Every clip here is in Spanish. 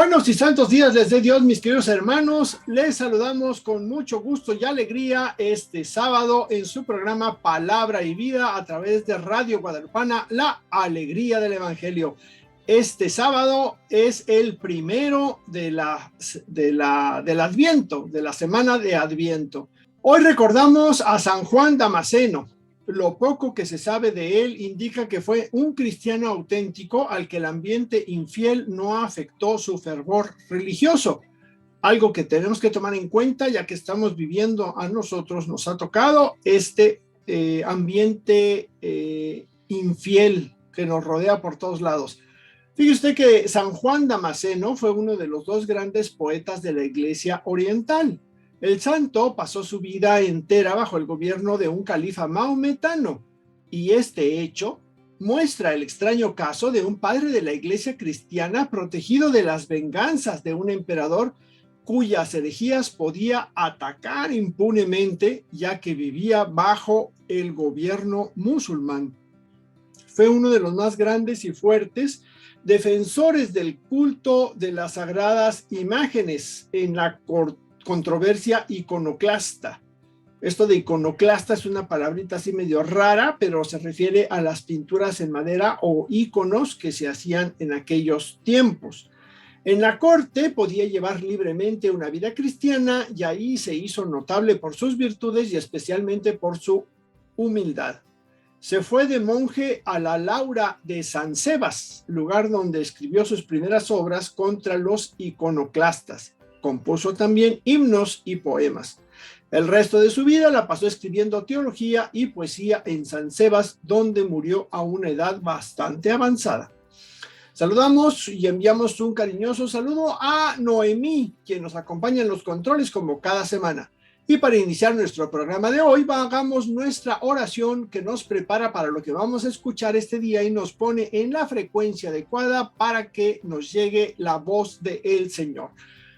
Buenos y santos días les dé Dios, mis queridos hermanos. Les saludamos con mucho gusto y alegría este sábado en su programa Palabra y Vida a través de Radio Guadalupana, la alegría del Evangelio. Este sábado es el primero del Adviento, de la semana de Adviento. Hoy recordamos a San Juan Damasceno. Lo poco que se sabe de él indica que fue un cristiano auténtico al que el ambiente infiel no afectó su fervor religioso. Algo que tenemos que tomar en cuenta, ya que estamos viviendo, a nosotros nos ha tocado este ambiente infiel que nos rodea por todos lados. Fíjese usted que San Juan Damasceno fue uno de los dos grandes poetas de la Iglesia Oriental. El santo pasó su vida entera bajo el gobierno de un califa maometano, y este hecho muestra el extraño caso de un padre de la Iglesia cristiana protegido de las venganzas de un emperador cuyas herejías podía atacar impunemente, ya que vivía bajo el gobierno musulmán. Fue uno de los más grandes y fuertes defensores del culto de las sagradas imágenes en la controversia iconoclasta. Esto de iconoclasta es una palabrita así medio rara, pero se refiere a las pinturas en madera o íconos que se hacían en aquellos tiempos. En la corte podía llevar libremente una vida cristiana y ahí se hizo notable por sus virtudes y especialmente por su humildad. Se fue de monje a la Laura de San Sebas, lugar donde escribió sus primeras obras contra los iconoclastas. Compuso también himnos y poemas. El resto de su vida la pasó escribiendo teología y poesía en San Sebas, donde murió a una edad bastante avanzada. Saludamos y enviamos un cariñoso saludo a Noemí, quien nos acompaña en los controles como cada semana. Y para iniciar nuestro programa de hoy, hagamos nuestra oración que nos prepara para lo que vamos a escuchar este día y nos pone en la frecuencia adecuada para que nos llegue la voz del Señor.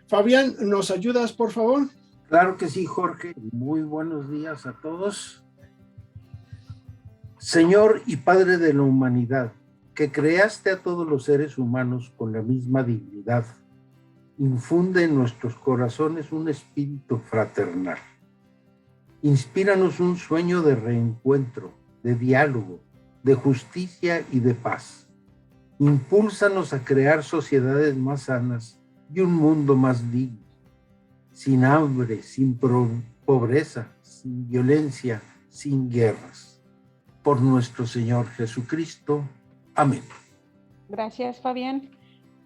Fabián, ¿nos ayudas, por favor? Claro que sí, Jorge. Muy buenos días a todos. Señor y Padre de la humanidad, que creaste a todos los seres humanos con la misma dignidad, infunde en nuestros corazones un espíritu fraternal. Inspíranos un sueño de reencuentro, de diálogo, de justicia y de paz. Impúlsanos a crear sociedades más sanas y un mundo más digno, sin hambre, sin pobreza, sin violencia, sin guerras. Por nuestro Señor Jesucristo. Amén. Gracias, Fabián.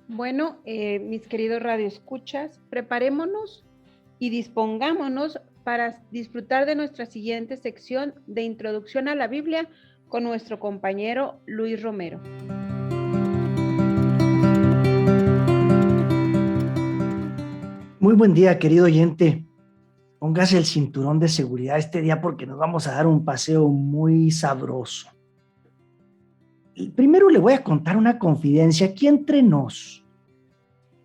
Bueno, mis queridos radioescuchas, preparémonos y dispongámonos para disfrutar de nuestra siguiente sección de Introducción a la Biblia con nuestro compañero Luis Romero. Muy buen día, querido oyente. Póngase el cinturón de seguridad este día porque nos vamos a dar un paseo muy sabroso. Y primero le voy a contar una confidencia aquí entre nos.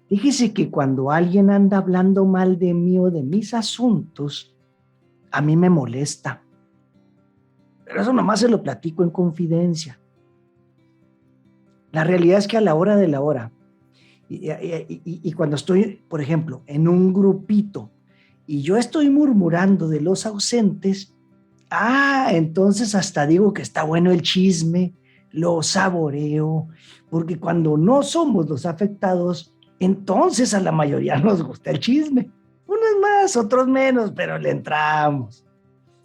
Fíjese que cuando alguien anda hablando mal de mí o de mis asuntos, a mí me molesta. Pero eso nomás se lo platico en confidencia. La realidad es que a la hora de la hora, y cuando estoy, por ejemplo, en un grupito y yo estoy murmurando de los ausentes, entonces hasta digo que está bueno el chisme, lo saboreo, porque cuando no somos los afectados, entonces a la mayoría nos gusta el chisme. Unos más, otros menos, pero le entramos,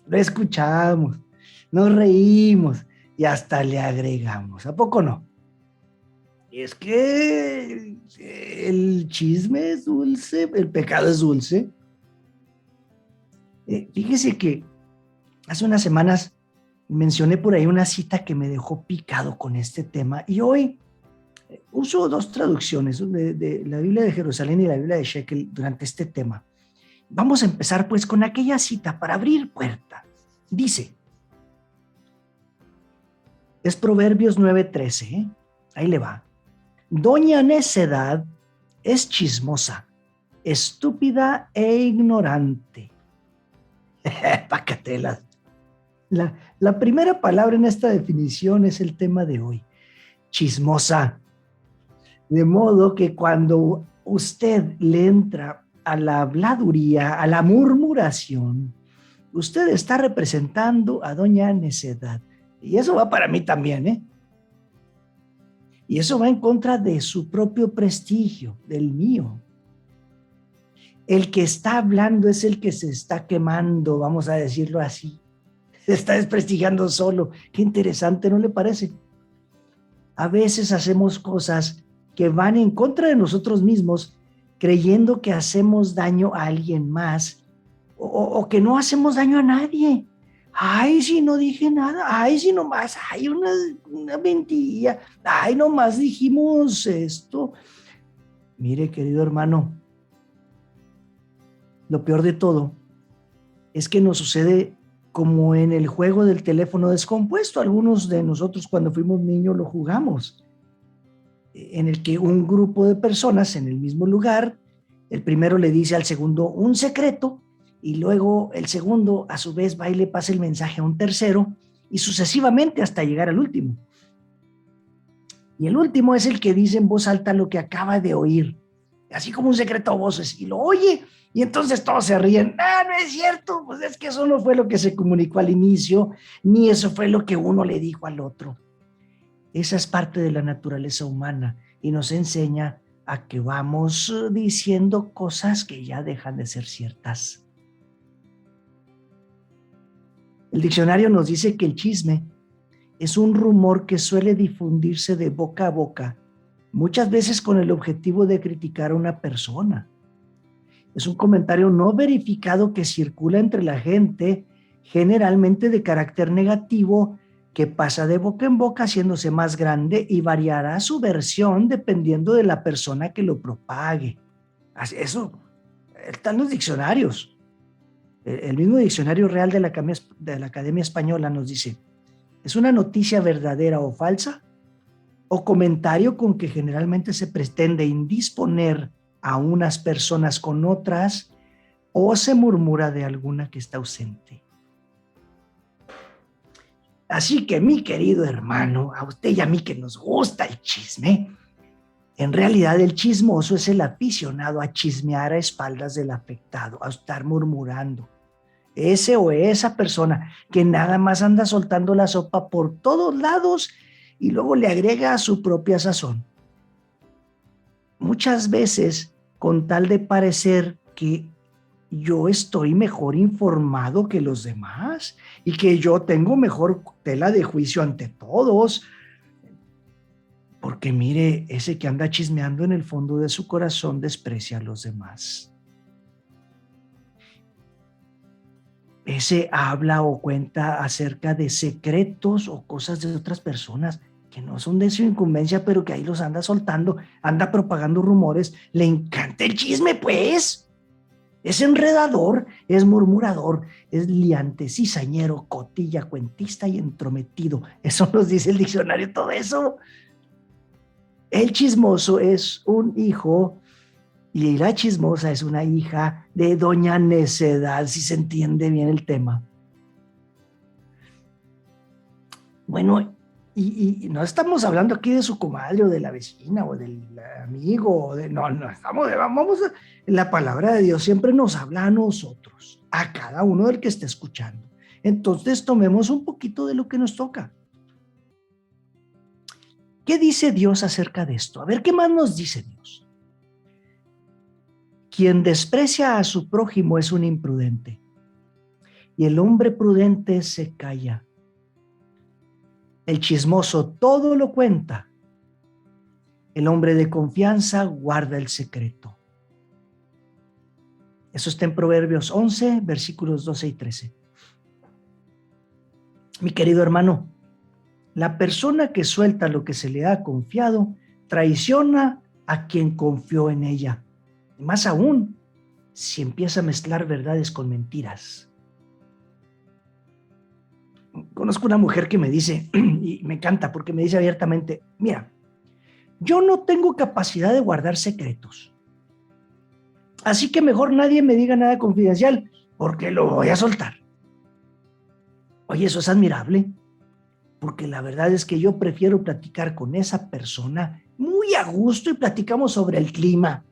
lo escuchamos, nos reímos y hasta le agregamos. ¿A poco no? Es que el chisme es dulce, el pecado es dulce. Fíjese que hace unas semanas mencioné por ahí una cita que me dejó picado con este tema y hoy uso dos traducciones, de la Biblia de Jerusalén y la Biblia de Shekel durante este tema. Vamos a empezar pues con aquella cita para abrir puertas. Dice, es Proverbios 9:13, ahí le va. Doña Necedad es chismosa, estúpida e ignorante. Pacatelas. La primera palabra en esta definición es el tema de hoy, chismosa. De modo que cuando usted le entra a la habladuría, a la murmuración, usted está representando a doña Necedad. Y eso va para mí también, ¿eh? Y eso va en contra de su propio prestigio, del mío. El que está hablando es el que se está quemando, vamos a decirlo así. Se está desprestigiando solo. Qué interesante, ¿no le parece? A veces hacemos cosas que van en contra de nosotros mismos, creyendo que hacemos daño a alguien más o que no hacemos daño a nadie. Ay, si no dije nada. Ay, si nomás hay una mentira. Ay, nomás dijimos esto. Mire, querido hermano, lo peor de todo es que nos sucede como en el juego del teléfono descompuesto. Algunos de nosotros cuando fuimos niños lo jugamos, en el que un grupo de personas en el mismo lugar, el primero le dice al segundo un secreto y luego el segundo a su vez va y le pasa el mensaje a un tercero y sucesivamente hasta llegar al último. Y el último es el que dice en voz alta lo que acaba de oír, así como un secreto a voces, y lo oye. Y entonces todos se ríen. Ah, no es cierto, pues es que eso no fue lo que se comunicó al inicio, ni eso fue lo que uno le dijo al otro. Esa es parte de la naturaleza humana y nos enseña a que vamos diciendo cosas que ya dejan de ser ciertas. El diccionario nos dice que el chisme es un rumor que suele difundirse de boca a boca, muchas veces con el objetivo de criticar a una persona. Es un comentario no verificado que circula entre la gente, generalmente de carácter negativo, que pasa de boca en boca haciéndose más grande y variará su versión dependiendo de la persona que lo propague. Eso está en los diccionarios. El mismo diccionario real de la Academia Española nos dice: ¿es una noticia verdadera o falsa? O comentario con que generalmente se pretende indisponer a unas personas con otras, o se murmura de alguna que está ausente. Así que, mi querido hermano, a usted y a mí que nos gusta el chisme, en realidad el chismoso es el aficionado a chismear a espaldas del afectado, a estar murmurando. Ese o esa persona que nada más anda soltando la sopa por todos lados y luego le agrega a su propia sazón. Muchas veces, con tal de parecer que yo estoy mejor informado que los demás y que yo tengo mejor tela de juicio ante todos. Porque mire, ese que anda chismeando en el fondo de su corazón desprecia a los demás. Ese habla o cuenta acerca de secretos o cosas de otras personas que no son de su incumbencia, pero que ahí los anda soltando, anda propagando rumores. Le encanta el chisme, pues. Es enredador, es murmurador, es liante, cizañero, cotilla, cuentista y entrometido. Eso nos dice el diccionario, todo eso. El chismoso es un hijo y la chismosa es una hija de doña Necedad, si se entiende bien el tema. Bueno, y no estamos hablando aquí de su comadre o de la vecina o del amigo, vamos a, la palabra de Dios siempre nos habla a nosotros, a cada uno del que esté escuchando. Entonces tomemos un poquito de lo que nos toca. ¿Qué dice Dios acerca de esto? A ver, ¿qué más nos dice Dios? Quien desprecia a su prójimo es un imprudente, y el hombre prudente se calla. El chismoso todo lo cuenta. El hombre de confianza guarda el secreto. Eso está en Proverbios 11, versículos 12 y 13. Mi querido hermano, la persona que suelta lo que se le ha confiado traiciona a quien confió en ella. Y más aún, si empieza a mezclar verdades con mentiras. Conozco una mujer que me dice, y me encanta porque me dice abiertamente: mira, yo no tengo capacidad de guardar secretos, así que mejor nadie me diga nada confidencial porque lo voy a soltar. Oye, eso es admirable, porque la verdad es que yo prefiero platicar con esa persona muy a gusto y platicamos sobre el clima.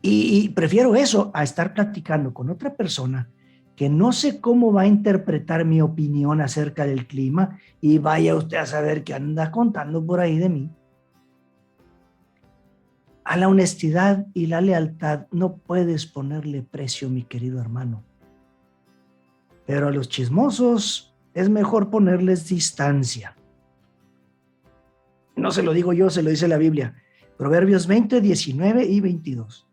Y prefiero eso a estar platicando con otra persona que no sé cómo va a interpretar mi opinión acerca del clima y vaya usted a saber qué anda contando por ahí de mí. A la honestidad y la lealtad no puedes ponerle precio, mi querido hermano. Pero a los chismosos es mejor ponerles distancia. No se lo digo yo, se lo dice la Biblia. Proverbios 20, 19 y 22.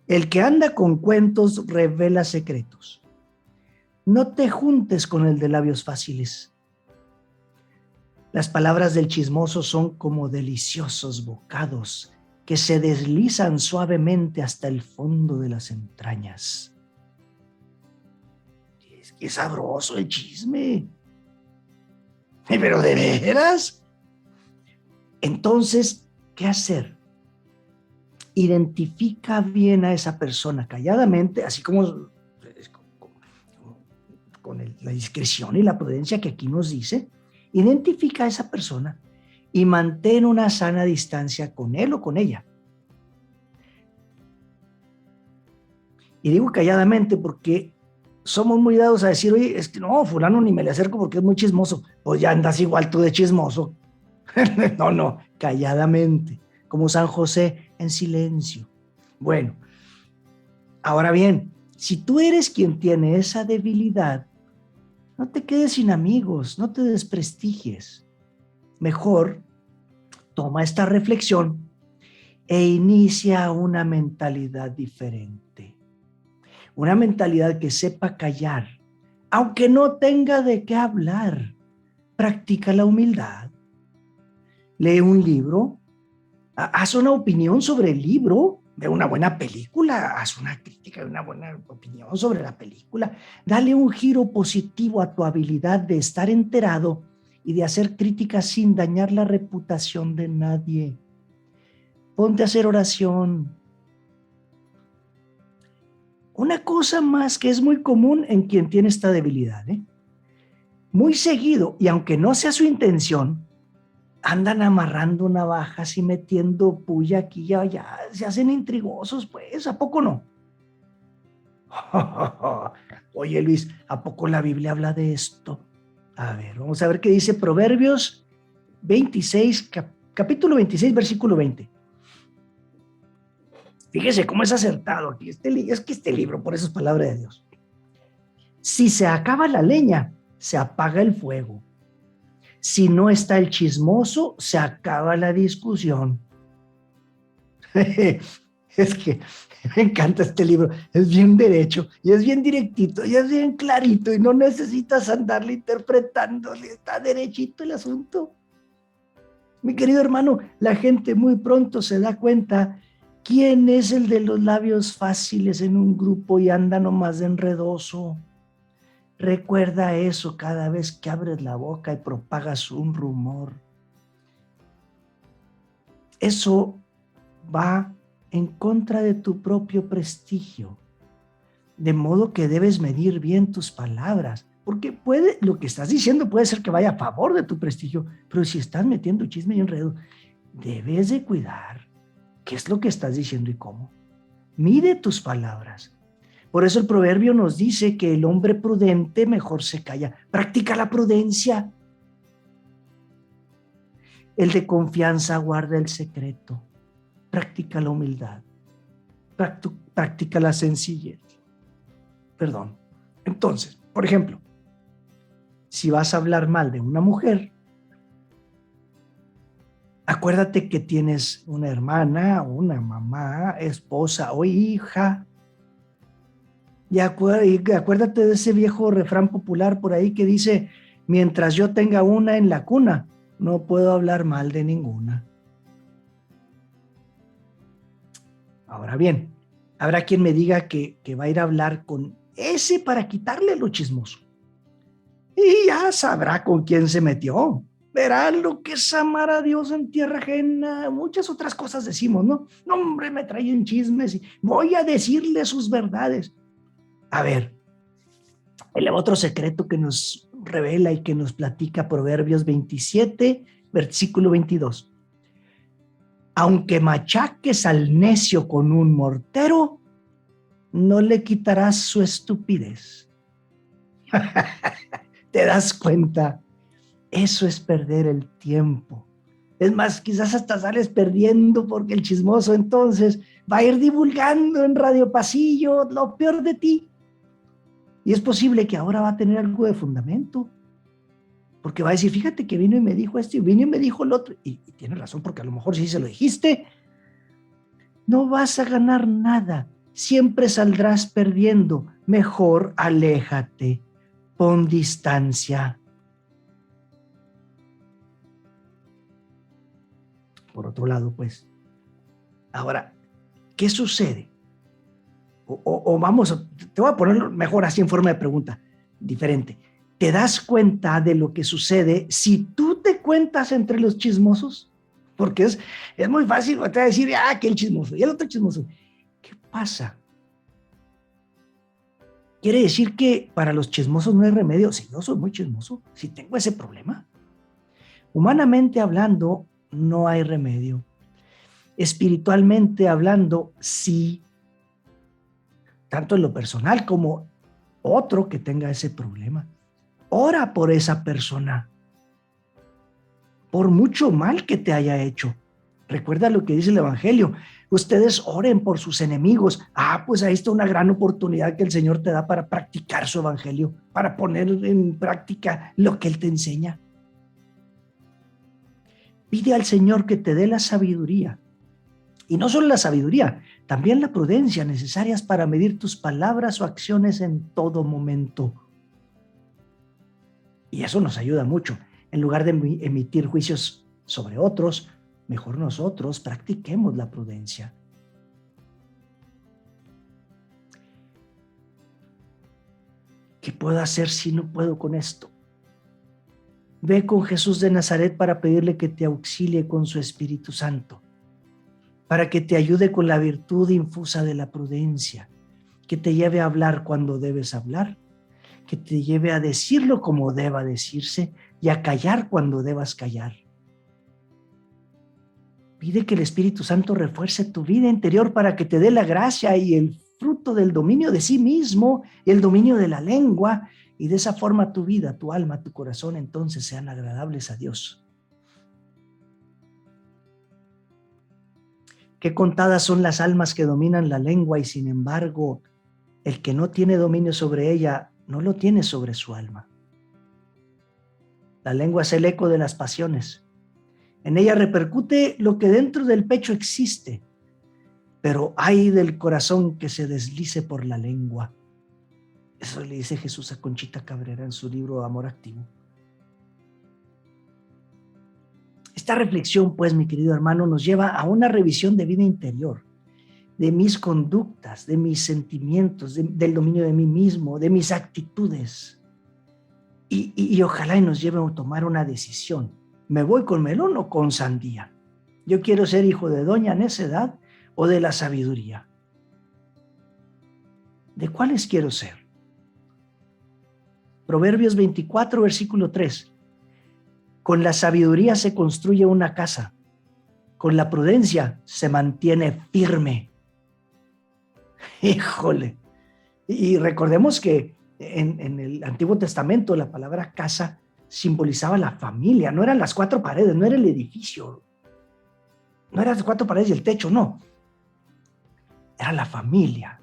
El que anda con cuentos revela secretos. No te juntes con el de labios fáciles. Las palabras del chismoso son como deliciosos bocados que se deslizan suavemente hasta el fondo de las entrañas. Es que es sabroso el chisme. ¿Pero de veras? Entonces, ¿qué hacer? Identifica bien a esa persona calladamente, así como con la discreción y la prudencia que aquí nos dice. Identifica a esa persona y mantén una sana distancia con él o con ella. Y digo calladamente porque somos muy dados a decir, oye, es que no, fulano ni me le acerco porque es muy chismoso. Pues ya andas igual tú de chismoso. No, calladamente, como San José, en silencio. Bueno, ahora bien, si tú eres quien tiene esa debilidad, no te quedes sin amigos, no te desprestigies. Mejor toma esta reflexión e inicia una mentalidad diferente. Una mentalidad que sepa callar, aunque no tenga de qué hablar. Practica la humildad. Lee un libro, haz una opinión sobre el libro, ve una buena película, haz una crítica de una buena opinión sobre la película. Dale un giro positivo a tu habilidad de estar enterado y de hacer críticas sin dañar la reputación de nadie. Ponte a hacer oración. Una cosa más que es muy común en quien tiene esta debilidad, muy seguido, y aunque no sea su intención, andan amarrando navajas y metiendo puya aquí y allá, se hacen intrigosos, pues, ¿a poco no? Oye, Luis, ¿a poco la Biblia habla de esto? A ver, vamos a ver qué dice Proverbios 26, capítulo 26, versículo 20. Fíjese cómo es acertado aquí. Es que este libro, por eso es palabra de Dios. Si se acaba la leña, se apaga el fuego. Si no está el chismoso, se acaba la discusión. Es que me encanta este libro. Es bien derecho y es bien directito y es bien clarito y no necesitas andarle interpretándole. Está derechito el asunto. Mi querido hermano, la gente muy pronto se da cuenta quién es el de los labios fáciles en un grupo y anda nomás de enredoso. Recuerda eso cada vez que abres la boca y propagas un rumor. Eso va en contra de tu propio prestigio. De modo que debes medir bien tus palabras, porque lo que estás diciendo puede ser que vaya a favor de tu prestigio, pero si estás metiendo chisme y enredo, debes de cuidar qué es lo que estás diciendo y cómo. Mide tus palabras. Por eso el proverbio nos dice que el hombre prudente mejor se calla. Practica la prudencia. El de confianza guarda el secreto. Practica la humildad. Practica la sencillez. Perdón. Entonces, por ejemplo, si vas a hablar mal de una mujer, acuérdate que tienes una hermana, una mamá, esposa o hija. Y acuérdate de ese viejo refrán popular por ahí que dice, mientras yo tenga una en la cuna, no puedo hablar mal de ninguna. Ahora bien, habrá quien me diga que va a ir a hablar con ese para quitarle lo chismoso. Y ya sabrá con quién se metió. Verá lo que es amar a Dios en tierra ajena. Muchas otras cosas decimos, ¿no? No, hombre, me traen chismes y voy a decirle sus verdades. A ver, el otro secreto que nos revela y que nos platica Proverbios 27, versículo 22. Aunque machaques al necio con un mortero, no le quitarás su estupidez. ¿Te das cuenta? Eso es perder el tiempo. Es más, quizás hasta sales perdiendo porque el chismoso entonces va a ir divulgando en Radio Pasillo lo peor de ti. Y es posible que ahora va a tener algo de fundamento. Porque va a decir, fíjate que vino y me dijo esto y vino y me dijo el otro. Y tiene razón, porque a lo mejor sí se lo dijiste. No vas a ganar nada. Siempre saldrás perdiendo. Mejor aléjate. Pon distancia. Por otro lado, pues, ahora, ¿qué sucede? O vamos, te voy a ponerlo mejor así en forma de pregunta, diferente. ¿Te das cuenta de lo que sucede si tú te cuentas entre los chismosos? Porque es muy fácil te va a decir, que el chismoso y el otro chismoso. ¿Qué pasa? ¿Quiere decir que para los chismosos no hay remedio? Si yo soy muy chismoso, si tengo ese problema. Humanamente hablando, no hay remedio. Espiritualmente hablando, sí. Tanto en lo personal como otro que tenga ese problema. Ora por esa persona. Por mucho mal que te haya hecho. Recuerda lo que dice el Evangelio. Ustedes oren por sus enemigos. Pues ahí está una gran oportunidad que el Señor te da para practicar su Evangelio, para poner en práctica lo que Él te enseña. Pide al Señor que te dé la sabiduría. Y no solo la sabiduría, también la prudencia necesarias para medir tus palabras o acciones en todo momento. Y eso nos ayuda mucho. En lugar de emitir juicios sobre otros, mejor nosotros practiquemos la prudencia. ¿Qué puedo hacer si no puedo con esto? Ve con Jesús de Nazaret para pedirle que te auxilie con su Espíritu Santo, para que te ayude con la virtud infusa de la prudencia, que te lleve a hablar cuando debes hablar, que te lleve a decirlo como deba decirse y a callar cuando debas callar. Pide que el Espíritu Santo refuerce tu vida interior para que te dé la gracia y el fruto del dominio de sí mismo, el dominio de la lengua, y de esa forma tu vida, tu alma, tu corazón entonces sean agradables a Dios. Qué contadas son las almas que dominan la lengua y sin embargo el que no tiene dominio sobre ella no lo tiene sobre su alma. La lengua es el eco de las pasiones. En ella repercute lo que dentro del pecho existe, pero ay del corazón que se deslice por la lengua. Eso le dice Jesús a Conchita Cabrera en su libro Amor Activo. Esta reflexión, pues, mi querido hermano, nos lleva a una revisión de vida interior, de mis conductas, de mis sentimientos, del dominio de mí mismo, de mis actitudes. Y ojalá nos lleve a tomar una decisión. ¿Me voy con melón o con sandía? ¿Yo quiero ser hijo de doña necedad o de la sabiduría? ¿De cuáles quiero ser? Proverbios 24, versículo 3. Con la sabiduría se construye una casa, con la prudencia se mantiene firme. Híjole. Y recordemos que en el Antiguo Testamento la palabra casa simbolizaba la familia, no eran las cuatro paredes, no era el edificio, no eran las cuatro paredes y el techo, no. Era la familia.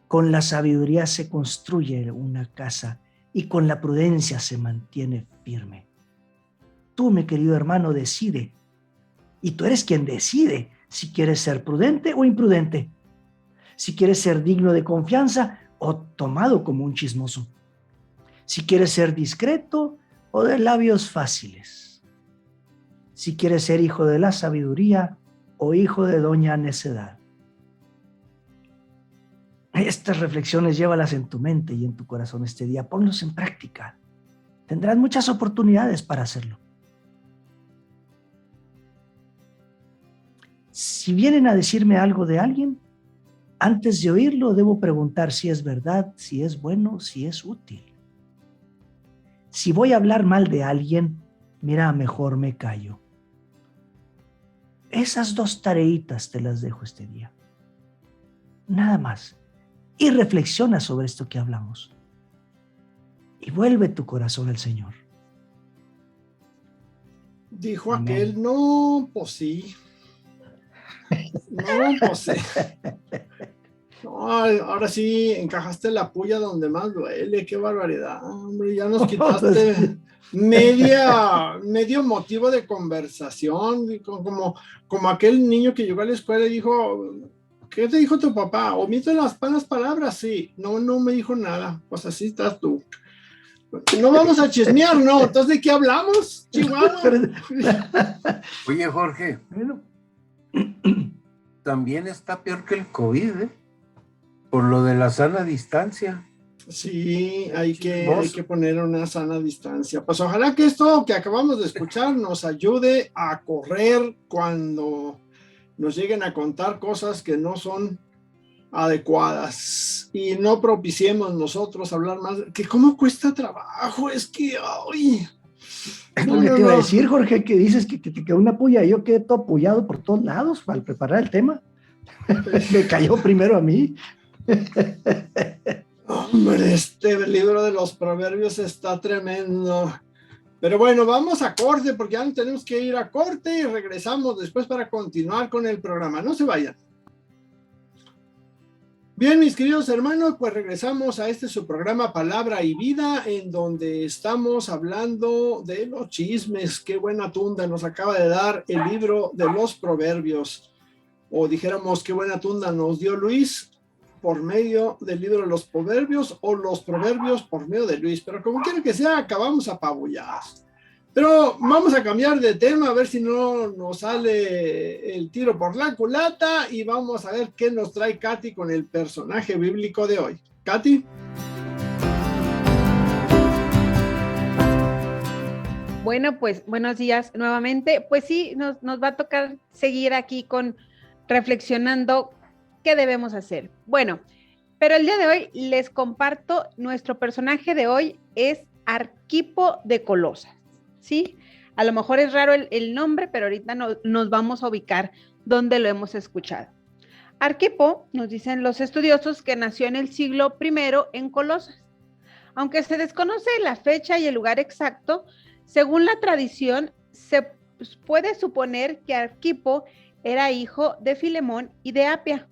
Con la sabiduría se construye una casa y con la prudencia se mantiene firme. Tú, mi querido hermano, decide. Y tú eres quien decide si quieres ser prudente o imprudente. Si quieres ser digno de confianza o tomado como un chismoso. Si quieres ser discreto o de labios fáciles. Si quieres ser hijo de la sabiduría o hijo de doña necedad. Estas reflexiones llévalas en tu mente y en tu corazón este día. Ponlos en práctica. Tendrás muchas oportunidades para hacerlo. Si vienen a decirme algo de alguien, antes de oírlo debo preguntar si es verdad, si es bueno, si es útil. Si voy a hablar mal de alguien, mira, mejor me callo. Esas 2 tareitas te las dejo este día. Nada más. Y reflexiona sobre esto que hablamos. Y vuelve tu corazón al Señor. Dijo Amén. aquel, no, pues sí. No, pues sí. No, ahora sí encajaste la puya donde más duele, qué barbaridad, hombre, ya nos quitaste medio motivo de conversación, como aquel niño que llegó a la escuela y dijo, ¿qué te dijo tu papá? ¿Omite las malas palabras? Sí, no me dijo nada, pues así estás tú. No vamos a chismear, ¿no? Entonces, ¿de qué hablamos, Chihuahua? Oye, Jorge, Bueno. también está peor que el COVID, ¿eh? Por lo de la sana distancia. Sí, hay que poner una sana distancia. Pues ojalá que esto que acabamos de escuchar nos ayude a correr cuando nos lleguen a contar cosas que no son adecuadas y no propiciemos nosotros hablar más, que cómo cuesta trabajo, es que, ay, Es lo que te iba a decir, Jorge, que dices que te quedó una puya y yo quedé todo apoyado por todos lados al preparar el tema. Me cayó primero a mí. Hombre, este libro de los proverbios está tremendo. Pero bueno, vamos a corte porque ya tenemos que ir a corte y regresamos después para continuar con el programa. No se vayan. Bien, mis queridos hermanos, pues regresamos a su programa Palabra y Vida, en donde estamos hablando de los chismes. Qué buena tunda nos acaba de dar el libro de los proverbios. O dijéramos, qué buena tunda nos dio Luis por medio del libro de los proverbios, o los proverbios por medio de Luis. Pero como quiera que sea, acabamos apabullados. Pero vamos a cambiar de tema, a ver si no nos sale el tiro por la culata, y vamos a ver qué nos trae Katy con el personaje bíblico de hoy. Katy. Bueno, pues buenos días nuevamente. Pues sí, nos va a tocar seguir aquí reflexionando qué debemos hacer. Bueno, pero el día de hoy les comparto, nuestro personaje de hoy es Arquipo de Colosas. ¿Sí? A lo mejor es raro el nombre, pero ahorita nos vamos a ubicar donde lo hemos escuchado. Arquipo, nos dicen los estudiosos, que nació en el siglo I en Colosas. Aunque se desconoce la fecha y el lugar exacto, según la tradición, se puede suponer que Arquipo era hijo de Filemón y de Apia.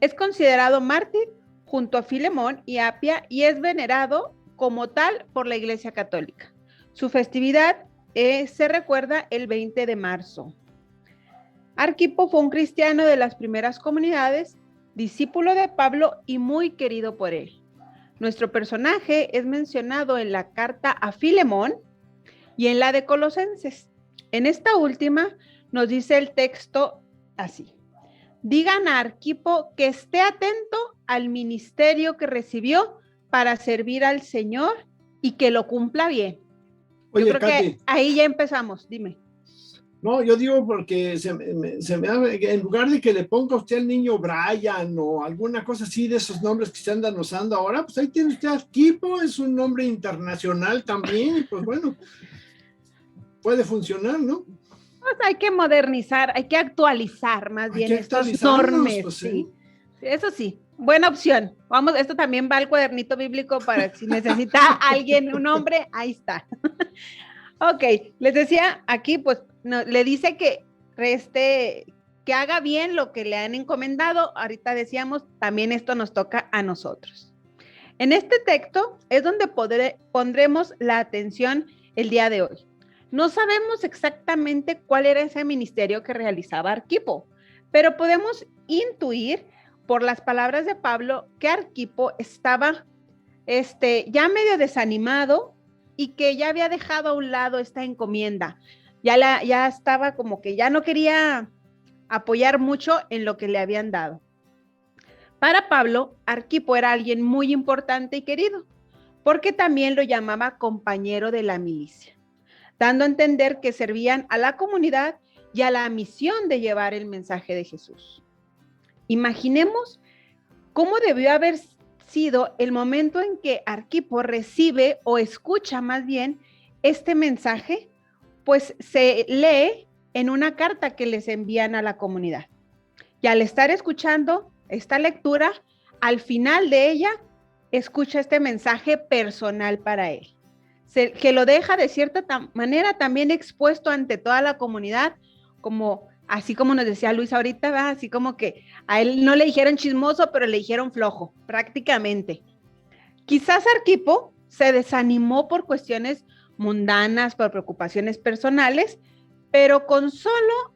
Es considerado mártir junto a Filemón y Apia y es venerado como tal por la Iglesia Católica. Su festividad se recuerda el 20 de marzo. Arquipo fue un cristiano de las primeras comunidades, discípulo de Pablo y muy querido por él. Nuestro personaje es mencionado en la carta a Filemón y en la de Colosenses. En esta última nos dice el texto así: digan a Arquipo que esté atento al ministerio que recibió para servir al Señor y que lo cumpla bien. Oye, yo creo Katy, que ahí ya empezamos, dime. No, yo digo porque se me en lugar de que le ponga usted al niño Brian o alguna cosa así de esos nombres que se andan usando ahora, pues ahí tiene usted Arquipo, es un nombre internacional también, pues bueno, puede funcionar, ¿no? Pues hay que modernizar, hay que actualizar más bien estos normes, pues, sí. Eso sí, buena opción. Vamos, esto también va al cuadernito bíblico para si necesita alguien un nombre, ahí está. Ok, les decía aquí, pues le dice que haga bien lo que le han encomendado. Ahorita decíamos, también esto nos toca a nosotros. En este texto es donde pondremos la atención el día de hoy. No sabemos exactamente cuál era ese ministerio que realizaba Arquipo, pero podemos intuir por las palabras de Pablo que Arquipo estaba ya medio desanimado y que ya había dejado a un lado esta encomienda. Ya estaba como que ya no quería apoyar mucho en lo que le habían dado. Para Pablo, Arquipo era alguien muy importante y querido, porque también lo llamaba compañero de la milicia, dando a entender que servían a la comunidad y a la misión de llevar el mensaje de Jesús. Imaginemos cómo debió haber sido el momento en que Arquipo recibe o escucha más bien este mensaje, pues se lee en una carta que les envían a la comunidad. Y al estar escuchando esta lectura, al final de ella, escucha este mensaje personal para él, que lo deja de cierta manera también expuesto ante toda la comunidad, como así como nos decía Luis ahorita, ¿verdad? Así como que a él no le dijeron chismoso, pero le dijeron flojo, prácticamente. Quizás Arquipo se desanimó por cuestiones mundanas, por preocupaciones personales, pero con solo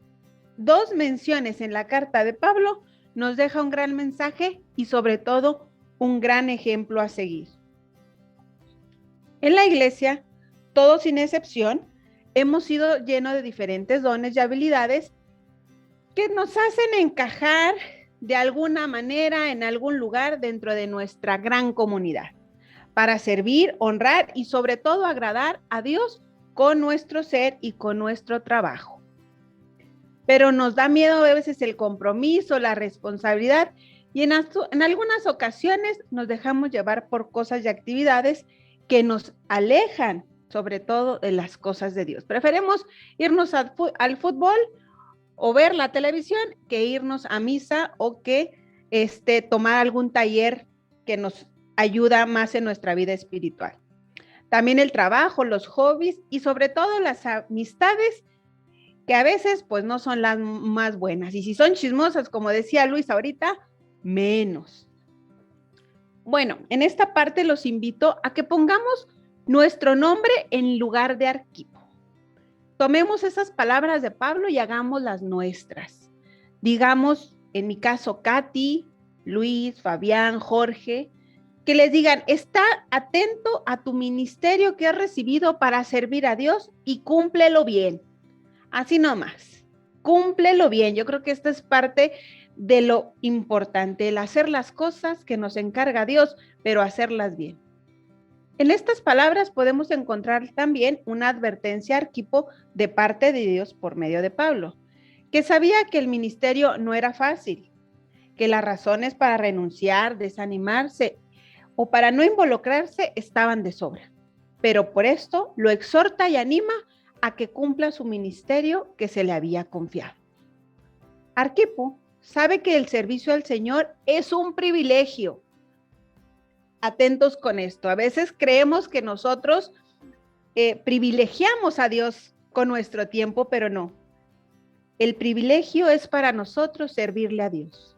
2 menciones en la carta de Pablo nos deja un gran mensaje y sobre todo un gran ejemplo a seguir. En la iglesia, todos sin excepción, hemos sido llenos de diferentes dones y habilidades que nos hacen encajar de alguna manera en algún lugar dentro de nuestra gran comunidad, para servir, honrar y sobre todo agradar a Dios con nuestro ser y con nuestro trabajo. Pero nos da miedo a veces el compromiso, la responsabilidad, y en algunas ocasiones nos dejamos llevar por cosas y actividades que nos alejan, sobre todo, de las cosas de Dios. Preferimos irnos al fútbol o ver la televisión que irnos a misa o que tomar algún taller que nos ayuda más en nuestra vida espiritual. También el trabajo, los hobbies y sobre todo las amistades que a veces pues no son las más buenas. Y si son chismosas, como decía Luis ahorita, menos. Bueno, en esta parte los invito a que pongamos nuestro nombre en lugar de Arquipo. Tomemos esas palabras de Pablo y hagamos las nuestras. Digamos, en mi caso, Katy, Luis, Fabián, Jorge, que les digan, está atento a tu ministerio que has recibido para servir a Dios y cúmplelo bien. Así nomás, cúmplelo bien. Yo creo que esta es parte de lo importante, el hacer las cosas que nos encarga Dios, pero hacerlas bien. En estas palabras podemos encontrar también una advertencia a Arquipo de parte de Dios por medio de Pablo, que sabía que el ministerio no era fácil, que las razones para renunciar, desanimarse o para no involucrarse estaban de sobra, pero por esto lo exhorta y anima a que cumpla su ministerio que se le había confiado. Arquipo sabe que el servicio al Señor es un privilegio. Atentos con esto. A veces creemos que nosotros privilegiamos a Dios con nuestro tiempo, pero no. El privilegio es para nosotros servirle a Dios.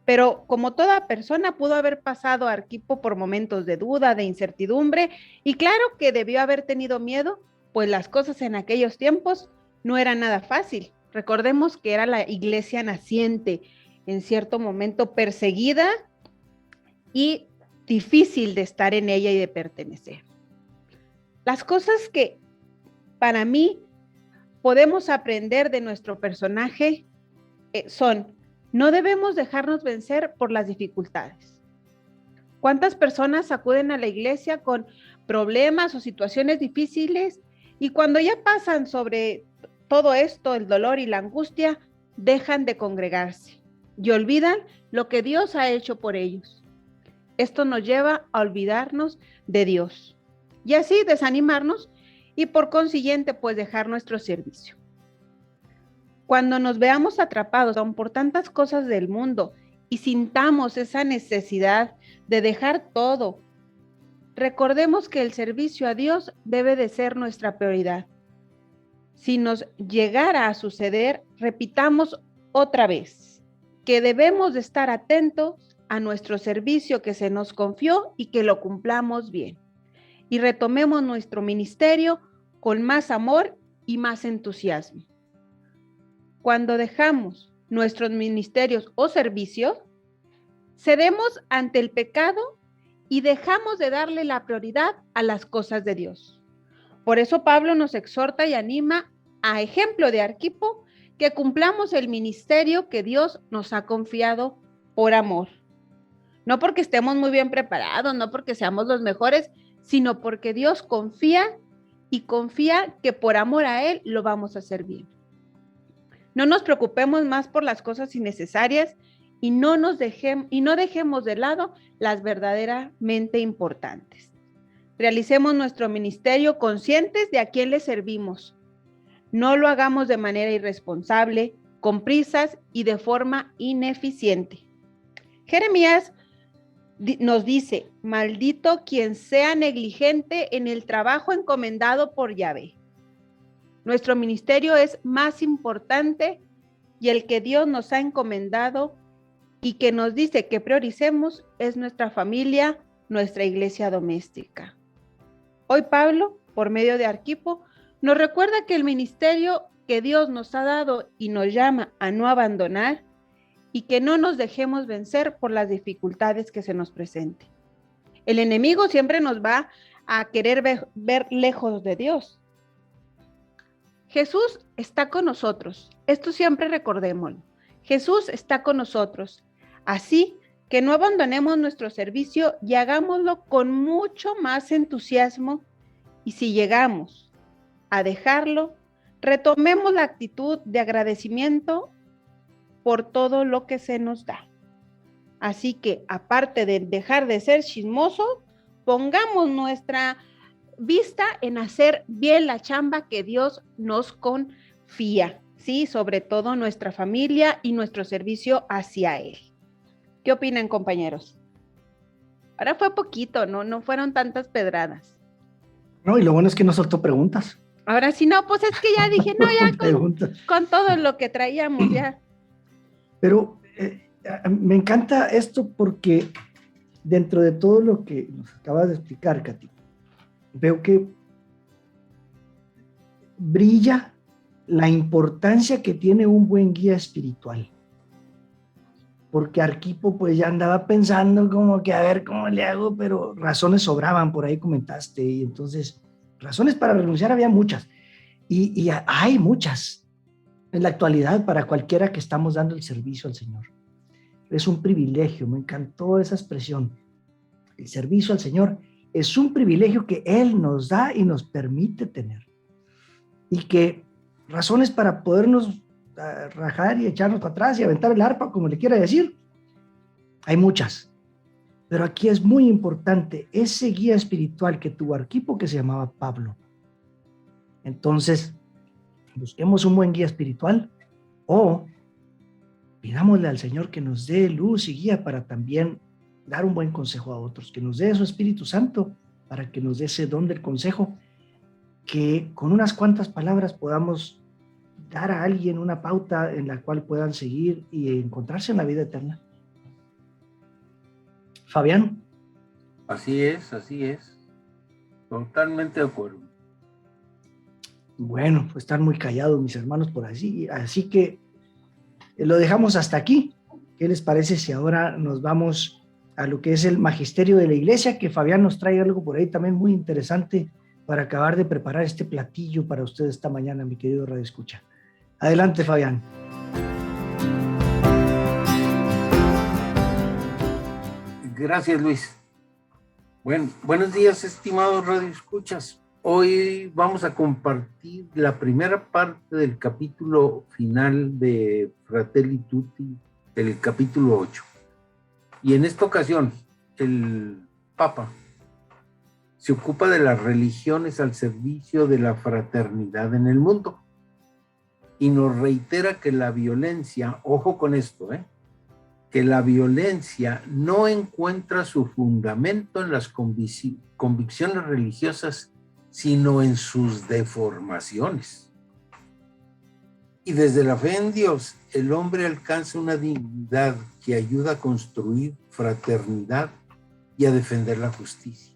Pero como toda persona pudo haber pasado Arquipo por momentos de duda, de incertidumbre, y claro que debió haber tenido miedo, pues las cosas en aquellos tiempos no eran nada fácil. Recordemos que era la iglesia naciente, en cierto momento perseguida y difícil de estar en ella y de pertenecer. Las cosas que para mí podemos aprender de nuestro personaje son: no debemos dejarnos vencer por las dificultades. ¿Cuántas personas acuden a la iglesia con problemas o situaciones difíciles y cuando ya pasan sobre todo esto, el dolor y la angustia, dejan de congregarse y olvidan lo que Dios ha hecho por ellos? Esto nos lleva a olvidarnos de Dios y así desanimarnos y por consiguiente pues dejar nuestro servicio. Cuando nos veamos atrapados aún por tantas cosas del mundo y sintamos esa necesidad de dejar todo, recordemos que el servicio a Dios debe de ser nuestra prioridad. Si nos llegara a suceder, repitamos otra vez que debemos de estar atentos a nuestro servicio que se nos confió y que lo cumplamos bien. Y retomemos nuestro ministerio con más amor y más entusiasmo. Cuando dejamos nuestros ministerios o servicios, cedemos ante el pecado y dejamos de darle la prioridad a las cosas de Dios. Por eso Pablo nos exhorta y anima, a ejemplo de Arquipo, que cumplamos el ministerio que Dios nos ha confiado por amor. No porque estemos muy bien preparados, no porque seamos los mejores, sino porque Dios confía y confía que por amor a Él lo vamos a hacer bien. No nos preocupemos más por las cosas innecesarias y no dejemos de lado las verdaderamente importantes. Realicemos nuestro ministerio conscientes de a quién le servimos. No lo hagamos de manera irresponsable, con prisas y de forma ineficiente. Jeremías nos dice: maldito quien sea negligente en el trabajo encomendado por Yahvé. Nuestro ministerio es más importante y el que Dios nos ha encomendado y que nos dice que prioricemos es nuestra familia, nuestra iglesia doméstica. Hoy Pablo, por medio de Arquipo, nos recuerda que el ministerio que Dios nos ha dado y nos llama a no abandonar y que no nos dejemos vencer por las dificultades que se nos presenten. El enemigo siempre nos va a querer ver lejos de Dios. Jesús está con nosotros. Esto siempre recordémoslo. Jesús está con nosotros. Así que no abandonemos nuestro servicio y hagámoslo con mucho más entusiasmo. Y si llegamos a dejarlo, retomemos la actitud de agradecimiento por todo lo que se nos da. Así que, aparte de dejar de ser chismosos, pongamos nuestra vista en hacer bien la chamba que Dios nos confía, ¿sí? Sobre todo nuestra familia y nuestro servicio hacia Él. ¿Qué opinan, compañeros? Ahora fue poquito, no fueron tantas pedradas. No, y lo bueno es que no soltó preguntas. Ahora sí, no, pues es que ya dije, no, ya con todo lo que traíamos ya. Pero me encanta esto porque dentro de todo lo que nos acabas de explicar, Katy, veo que brilla la importancia que tiene un buen guía espiritual. Porque Arquipo pues ya andaba pensando como que a ver cómo le hago, pero razones sobraban, por ahí comentaste, y entonces razones para renunciar había muchas, y hay muchas en la actualidad para cualquiera que estamos dando el servicio al Señor. Es un privilegio, me encantó esa expresión. El servicio al Señor es un privilegio que Él nos da y nos permite tener. Y que razones para podernos rajar y echarnos para atrás y aventar el arpa, como le quiera decir, hay muchas. Pero aquí es muy importante ese guía espiritual que tuvo Arquipo, que se llamaba Pablo. Entonces, busquemos un buen guía espiritual o pidámosle al Señor que nos dé luz y guía para también dar un buen consejo a otros, que nos dé su Espíritu Santo para que nos dé ese don del consejo, que con unas cuantas palabras podamos dar a alguien una pauta en la cual puedan seguir y encontrarse en la vida eterna. Fabián. Así es. Totalmente de acuerdo. Bueno, pues están muy callados mis hermanos por así que lo dejamos hasta aquí. ¿Qué les parece si ahora nos vamos a lo que es el magisterio de la iglesia? Que Fabián nos trae algo por ahí también muy interesante para acabar de preparar este platillo para ustedes esta mañana, mi querido Radio Escucha. Adelante, Fabián. Gracias, Luis. Buenos días, estimados Radio Escuchas. Hoy vamos a compartir la primera parte del capítulo final de Fratelli Tutti, el capítulo 8. Y en esta ocasión, el Papa se ocupa de las religiones al servicio de la fraternidad en el mundo. Y nos reitera que la violencia, ojo con esto, que la violencia no encuentra su fundamento en las convicciones religiosas, sino en sus deformaciones. Y desde la fe en Dios, el hombre alcanza una dignidad que ayuda a construir fraternidad y a defender la justicia.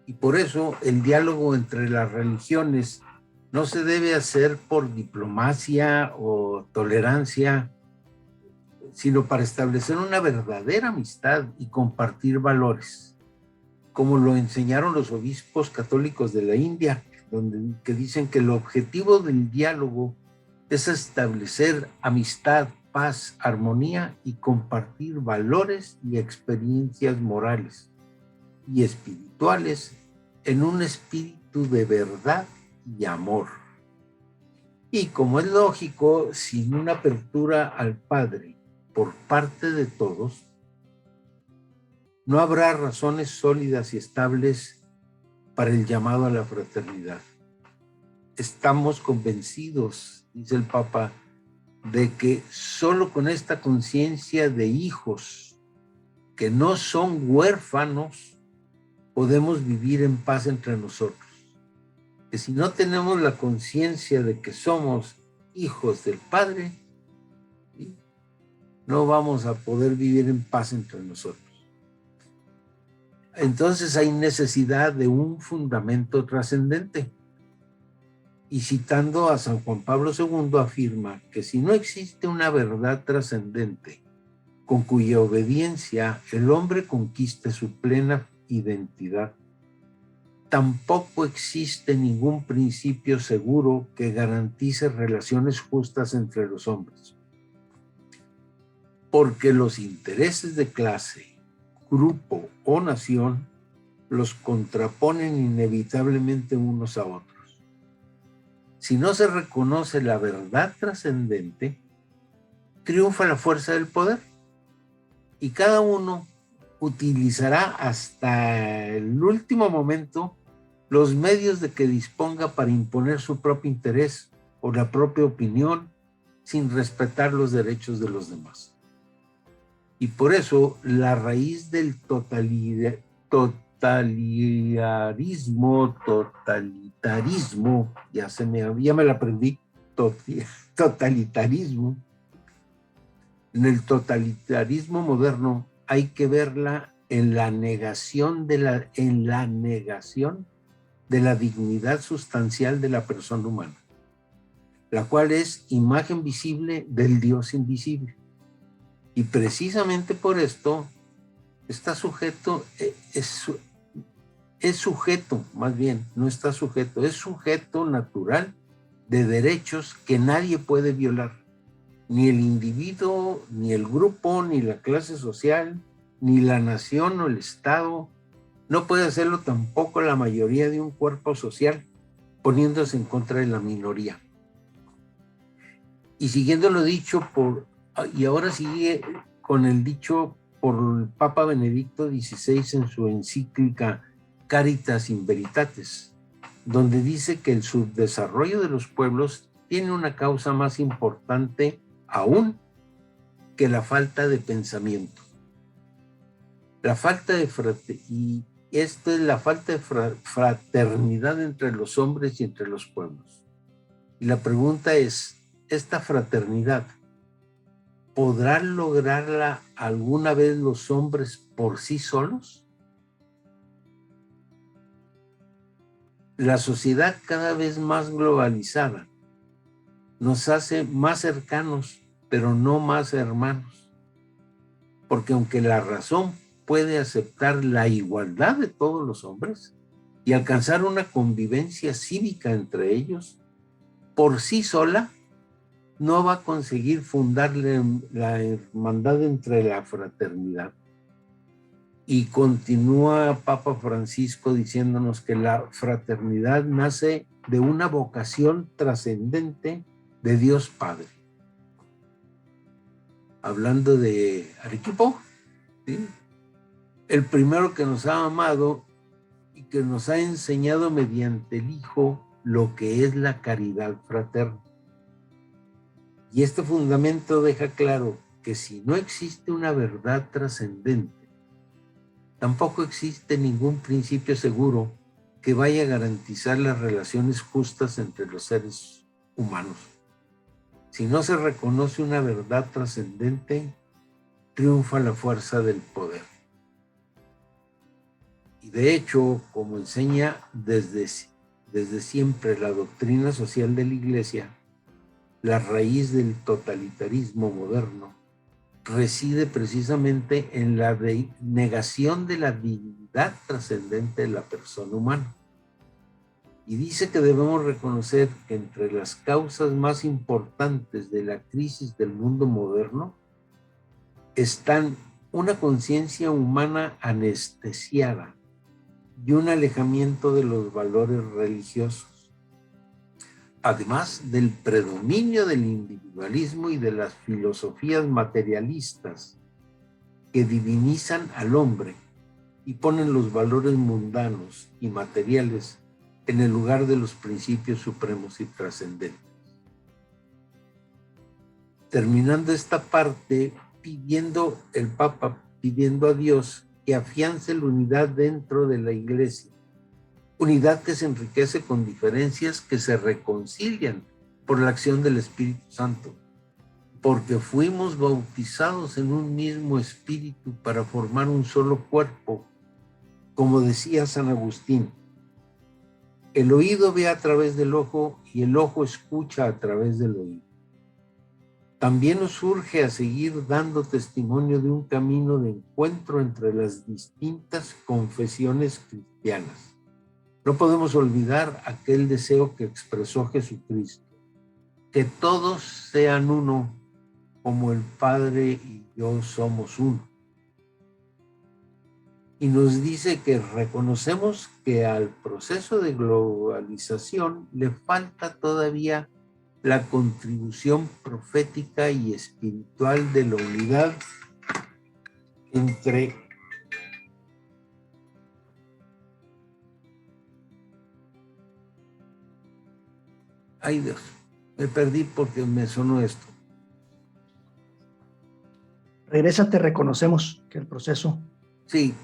Y por eso el diálogo entre las religiones no se debe hacer por diplomacia o tolerancia, sino para establecer una verdadera amistad y compartir valores, como lo enseñaron los obispos católicos de la India, que dicen que el objetivo del diálogo es establecer amistad, paz, armonía y compartir valores y experiencias morales y espirituales en un espíritu de verdad y amor. Y como es lógico, sin una apertura al Padre por parte de todos, no habrá razones sólidas y estables para el llamado a la fraternidad. estamos convencidos, dice el Papa, de que solo con esta conciencia de hijos que no son huérfanos podemos vivir en paz entre nosotros. Que si no tenemos la conciencia de que somos hijos del Padre, ¿sí?, no vamos a poder vivir en paz entre nosotros. Entonces hay necesidad de un fundamento trascendente. Y citando a San Juan Pablo II afirma que si no existe una verdad trascendente con cuya obediencia el hombre conquiste su plena identidad, tampoco existe ningún principio seguro que garantice relaciones justas entre los hombres. Porque los intereses de clase, grupo o nación los contraponen inevitablemente unos a otros. Si no se reconoce la verdad trascendente, triunfa la fuerza del poder y cada uno utilizará hasta el último momento los medios de que disponga para imponer su propio interés o la propia opinión sin respetar los derechos de los demás. Y por eso la raíz del totalitarismo, ya me la aprendí, totalitarismo. En el totalitarismo moderno hay que verla en la negación de la dignidad sustancial de la persona humana, la cual es imagen visible del Dios invisible. Y precisamente por esto está sujeto, es sujeto, más bien, no está sujeto, es sujeto natural de derechos que nadie puede violar. Ni el individuo, ni el grupo, ni la clase social, ni la nación o el Estado. No puede hacerlo tampoco la mayoría de un cuerpo social, poniéndose en contra de la minoría. Y siguiendo lo dicho y ahora sigue con el dicho por el Papa Benedicto XVI en su encíclica Caritas in Veritatis, donde dice que el subdesarrollo de los pueblos tiene una causa más importante aún que la falta de pensamiento. La falta de fraternidad entre los hombres y entre los pueblos. Y la pregunta es, ¿esta fraternidad podrán lograrla alguna vez los hombres por sí solos? La sociedad cada vez más globalizada nos hace más cercanos, pero no más hermanos. Porque aunque la razón puede aceptar la igualdad de todos los hombres y alcanzar una convivencia cívica entre ellos, por sí sola no va a conseguir fundar la hermandad entre la fraternidad. Y continúa Papa Francisco diciéndonos que la fraternidad nace de una vocación trascendente de Dios Padre. Hablando de Arequipo, ¿sí?, el primero que nos ha amado y que nos ha enseñado mediante el Hijo lo que es la caridad fraterna. Y este fundamento deja claro que si no existe una verdad trascendente, tampoco existe ningún principio seguro que vaya a garantizar las relaciones justas entre los seres humanos. Si no se reconoce una verdad trascendente, triunfa la fuerza del poder. Y de hecho, como enseña desde siempre la doctrina social de la Iglesia, la raíz del totalitarismo moderno reside precisamente en la negación de la dignidad trascendente de la persona humana. Y dice que debemos reconocer que entre las causas más importantes de la crisis del mundo moderno están una conciencia humana anestesiada y un alejamiento de los valores religiosos, además del predominio del individualismo y de las filosofías materialistas que divinizan al hombre y ponen los valores mundanos y materiales en el lugar de los principios supremos y trascendentes. Terminando esta parte, el Papa pidiendo a Dios que afiance la unidad dentro de la Iglesia, unidad que se enriquece con diferencias que se reconcilian por la acción del Espíritu Santo, porque fuimos bautizados en un mismo espíritu para formar un solo cuerpo, como decía San Agustín. El oído ve a través del ojo y el ojo escucha a través del oído. También nos urge a seguir dando testimonio de un camino de encuentro entre las distintas confesiones cristianas. No podemos olvidar aquel deseo que expresó Jesucristo, que todos sean uno, como el Padre y yo somos uno. Y nos dice que reconocemos que al proceso de globalización le falta todavía la contribución profética y espiritual de la unidad entre ay Dios, me perdí porque me sonó esto. Regrésate, reconocemos que el proceso. Sí,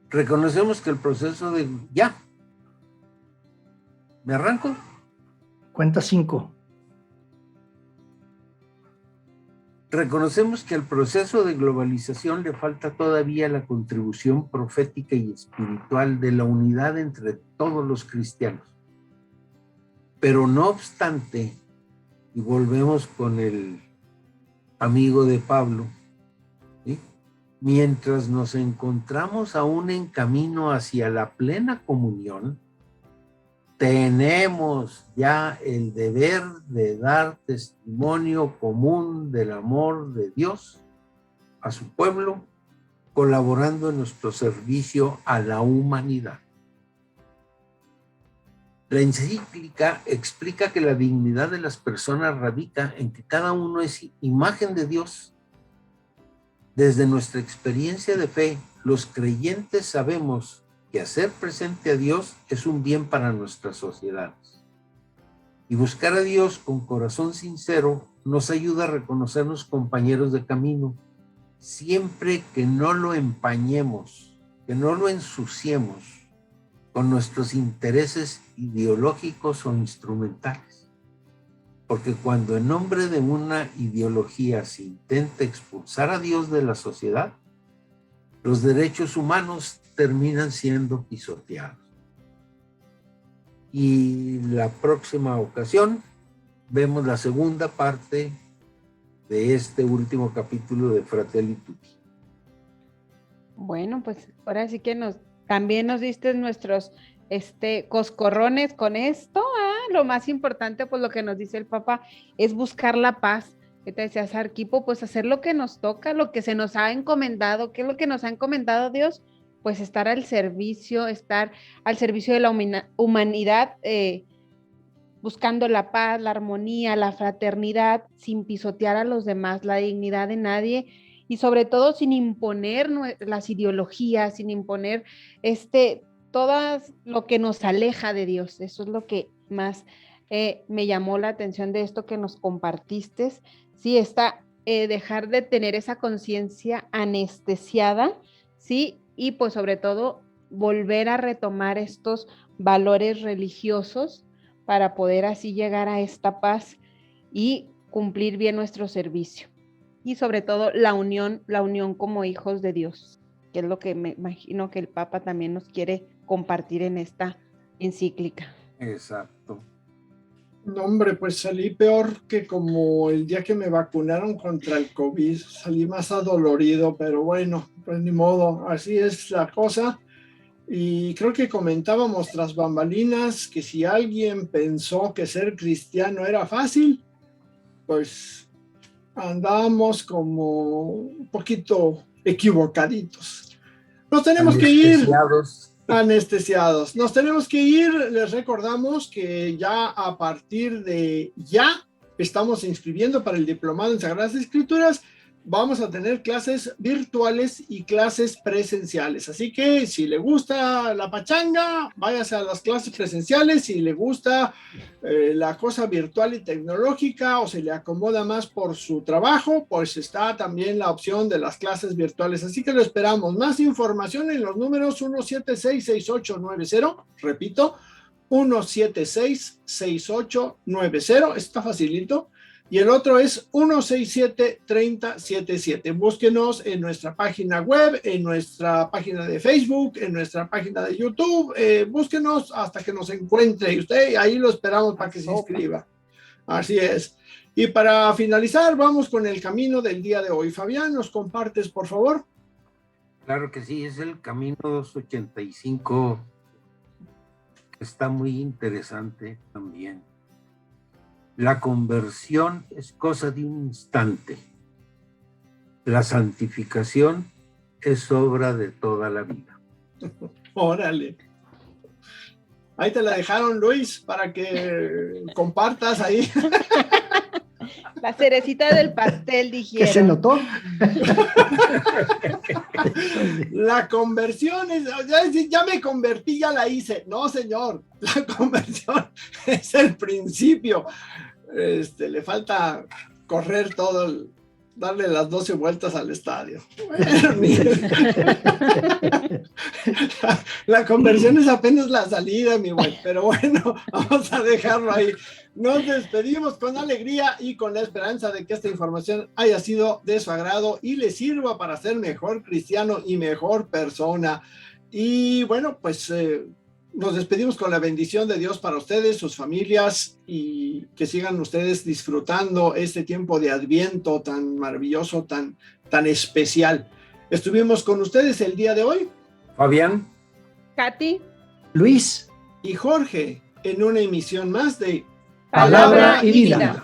reconocemos que el proceso de... ¿Ya? ¿Me arranco? Cuenta 5. Reconocemos que al proceso de globalización le falta todavía la contribución profética y espiritual de la unidad entre todos los cristianos. Pero no obstante, y volvemos con el amigo de Pablo, ¿sí? Mientras nos encontramos aún en camino hacia la plena comunión, tenemos ya el deber de dar testimonio común del amor de Dios a su pueblo, colaborando en nuestro servicio a la humanidad. La encíclica explica que la dignidad de las personas radica en que cada uno es imagen de Dios. Desde nuestra experiencia de fe, los creyentes sabemos que hacer presente a Dios es un bien para nuestras sociedades. Y buscar a Dios con corazón sincero nos ayuda a reconocernos compañeros de camino, siempre que no lo empañemos, que no lo ensuciemos con nuestros intereses ideológicos o instrumentales. Porque cuando en nombre de una ideología se intenta expulsar a Dios de la sociedad, los derechos humanos terminan siendo pisoteados. Y la próxima ocasión vemos la segunda parte de este último capítulo de Fratelli Tutti. Bueno, pues ahora sí que también nos diste nuestros coscorrones con esto. Lo más importante, pues lo que nos dice el Papa es buscar la paz. ¿Qué te decías, Arquipo? Pues hacer lo que nos toca, lo que se nos ha encomendado. ¿Qué es lo que nos ha encomendado Dios? Pues estar al servicio de la humanidad, buscando la paz, la armonía, la fraternidad, sin pisotear a los demás, la dignidad de nadie, y sobre todo sin imponer las ideologías, sin imponer todo lo que nos aleja de Dios. Eso es lo que más me llamó la atención de esto que nos compartiste. Sí, dejar de tener esa conciencia anestesiada, sí, y pues sobre todo volver a retomar estos valores religiosos para poder así llegar a esta paz y cumplir bien nuestro servicio. Y sobre todo la unión como hijos de Dios, que es lo que me imagino que el Papa también nos quiere compartir en esta encíclica. Exacto. No, hombre, pues salí peor que como el día que me vacunaron contra el COVID. Salí más adolorido, pero bueno, pues ni modo, así es la cosa. Y creo que comentábamos tras bambalinas que si alguien pensó que ser cristiano era fácil, pues andábamos como un poquito equivocaditos. Nos tenemos que ir anestesiados. Nos tenemos que ir. Les recordamos que ya a partir de ya estamos inscribiendo para el diplomado en Sagradas Escrituras, vamos a tener clases virtuales y clases presenciales. Así que si le gusta la pachanga, váyase a las clases presenciales. Si le gusta la cosa virtual y tecnológica o se le acomoda más por su trabajo, pues está también la opción de las clases virtuales. Así que lo esperamos. Más información en los números 176-6890. Repito, 176-6890. Está facilito. Y el otro es 167-3077. Búsquenos en nuestra página web, en nuestra página de Facebook, en nuestra página de YouTube. Búsquenos hasta que nos encuentre. Y usted, ahí lo esperamos para que se inscriba. Así es. Y para finalizar, vamos con el camino del día de hoy. Fabián, ¿nos compartes, por favor? Claro que sí, es el camino 285. Está muy interesante también. La conversión es cosa de un instante. La santificación es obra de toda la vida. Órale. Ahí te la dejaron, Luis, para que compartas ahí. La cerecita del pastel, dijeron. ¿Qué se notó? La conversión es, ya me convertí, ya la hice. No, señor, la conversión es el principio. Le falta correr todo, darle las 12 vueltas al estadio. La conversión es apenas la salida, mi güey, pero bueno, vamos a dejarlo ahí. Nos despedimos con alegría y con la esperanza de que esta información haya sido de su agrado y le sirva para ser mejor cristiano y mejor persona. Y bueno, pues nos despedimos con la bendición de Dios para ustedes, sus familias, y que sigan ustedes disfrutando este tiempo de Adviento tan maravilloso, tan especial. Estuvimos con ustedes el día de hoy, Fabián, Katy, Luis y Jorge, en una emisión más de Palabra y Vida.